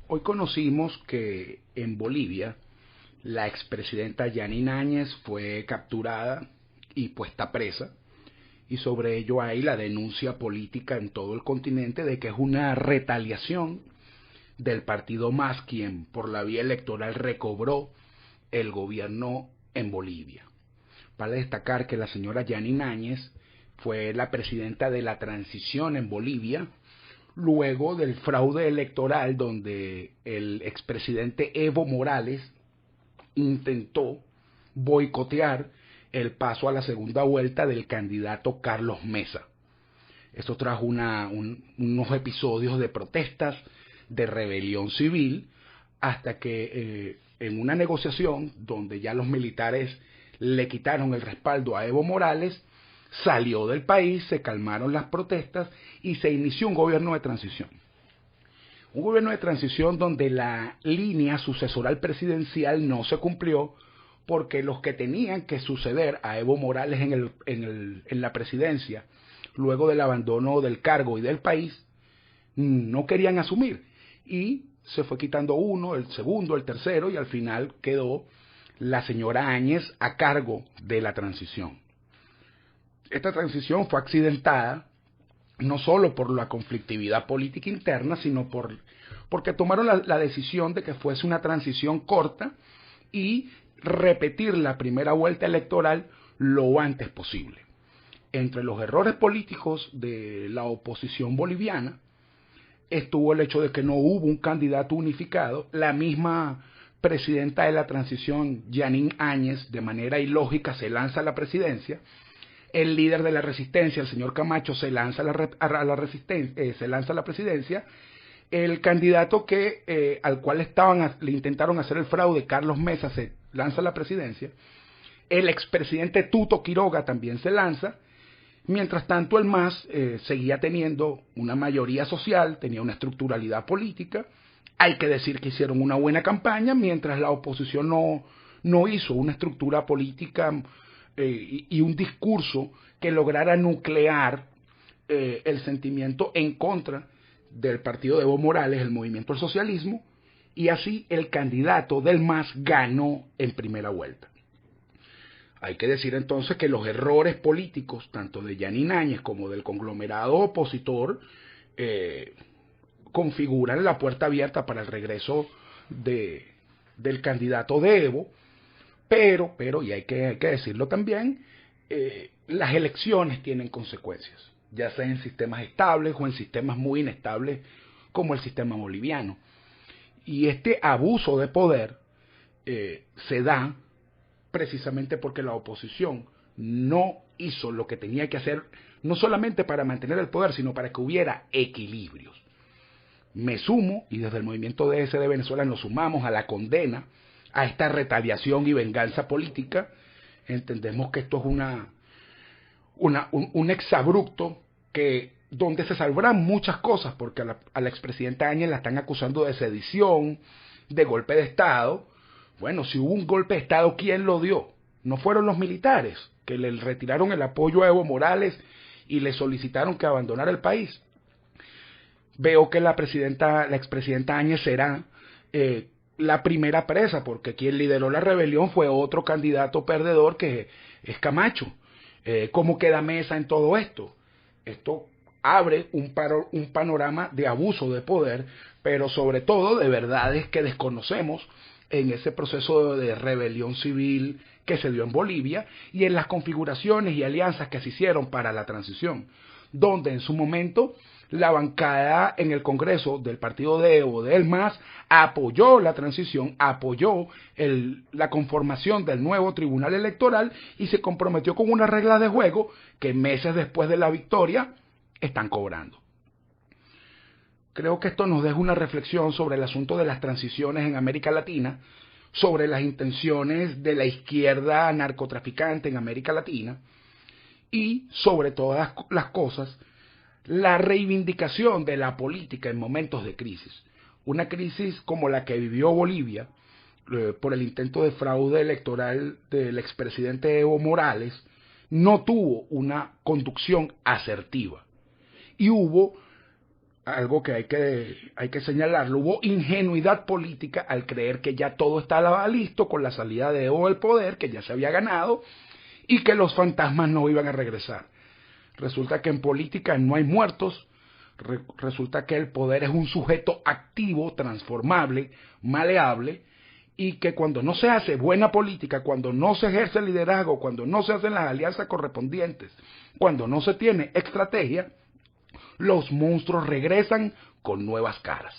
Hoy conocimos que en Bolivia la expresidenta Yanine Áñez fue capturada y puesta presa, y sobre ello hay la denuncia política en todo el continente de que es una retaliación del partido MAS quien por la vía electoral recobró el gobierno en Bolivia. Vale destacar que la señora Yanine Áñez fue la presidenta de la transición en Bolivia luego del fraude electoral donde el expresidente Evo Morales intentó boicotear el paso a la segunda vuelta del candidato Carlos Mesa. Esto trajo unos episodios de protestas, de rebelión civil, hasta que en una negociación donde ya los militares le quitaron el respaldo a Evo Morales, salió del país, se calmaron las protestas y se inició un gobierno de transición. Un gobierno de transición donde la línea sucesoral presidencial no se cumplió porque los que tenían que suceder a Evo Morales en la presidencia, luego del abandono del cargo y del país, no querían asumir. Y se fue quitando uno, el segundo, el tercero, y al final quedó la señora Áñez a cargo de la transición. Esta transición fue accidentada no solo por la conflictividad política interna, sino porque tomaron la decisión de que fuese una transición corta y repetir la primera vuelta electoral lo antes posible. Entre los errores políticos de la oposición boliviana estuvo el hecho de que no hubo un candidato unificado. La misma presidenta de la transición, Yanine Áñez, de manera ilógica se lanza a la presidencia. El líder de la resistencia, el señor Camacho, se lanza a la presidencia. El candidato al cual le intentaron hacer el fraude, Carlos Mesa, se lanza a la presidencia. El expresidente Tuto Quiroga también se lanza. Mientras tanto, el MAS seguía teniendo una mayoría social, tenía una estructuralidad política. Hay que decir que hicieron una buena campaña, mientras la oposición no hizo una estructura política y un discurso que lograra nuclear el sentimiento en contra del partido de Evo Morales, el movimiento al socialismo, y así el candidato del MAS ganó en primera vuelta. Hay que decir entonces que los errores políticos, tanto de Yanine Áñez como del conglomerado opositor, configuran la puerta abierta para el regreso del candidato de Evo, pero y hay que decirlo también, las elecciones tienen consecuencias, ya sea en sistemas estables o en sistemas muy inestables como el sistema boliviano. Y este abuso de poder se da precisamente porque la oposición no hizo lo que tenía que hacer, no solamente para mantener el poder, sino para que hubiera equilibrios. Me sumo, y desde el movimiento DS de Venezuela nos sumamos a la condena a esta retaliación y venganza política. Entendemos que esto es un exabrupto donde se salvarán muchas cosas, porque a la expresidenta Áñez la están acusando de sedición, de golpe de Estado. Bueno, si hubo un golpe de Estado, ¿quién lo dio? No fueron los militares que le retiraron el apoyo a Evo Morales y le solicitaron que abandonara el país. Veo que la expresidenta Áñez será la primera presa, porque quien lideró la rebelión fue otro candidato perdedor que es Camacho. ¿Cómo queda Mesa en todo esto? Esto abre un panorama de abuso de poder, pero sobre todo de verdades que desconocemos en ese proceso de rebelión civil que se dio en Bolivia y en las configuraciones y alianzas que se hicieron para la transición, donde en su momento la bancada en el Congreso del partido de Evo, del MAS, apoyó la transición, apoyó la conformación del nuevo tribunal electoral y se comprometió con unas reglas de juego que meses después de la victoria están cobrando. Creo que esto nos deja una reflexión sobre el asunto de las transiciones en América Latina, sobre las intenciones de la izquierda narcotraficante en América Latina y, sobre todas las cosas, la reivindicación de la política en momentos de crisis. Una crisis como la que vivió Bolivia por el intento de fraude electoral del expresidente Evo Morales no tuvo una conducción asertiva y hubo algo que hay que señalarlo, hubo ingenuidad política al creer que ya todo estaba listo con la salida de Evo del poder, que ya se había ganado y que los fantasmas no iban a regresar. Resulta que en política no hay muertos, resulta que el poder es un sujeto activo, transformable, maleable, y que cuando no se hace buena política, cuando no se ejerce liderazgo, cuando no se hacen las alianzas correspondientes, cuando no se tiene estrategia, los monstruos regresan con nuevas caras.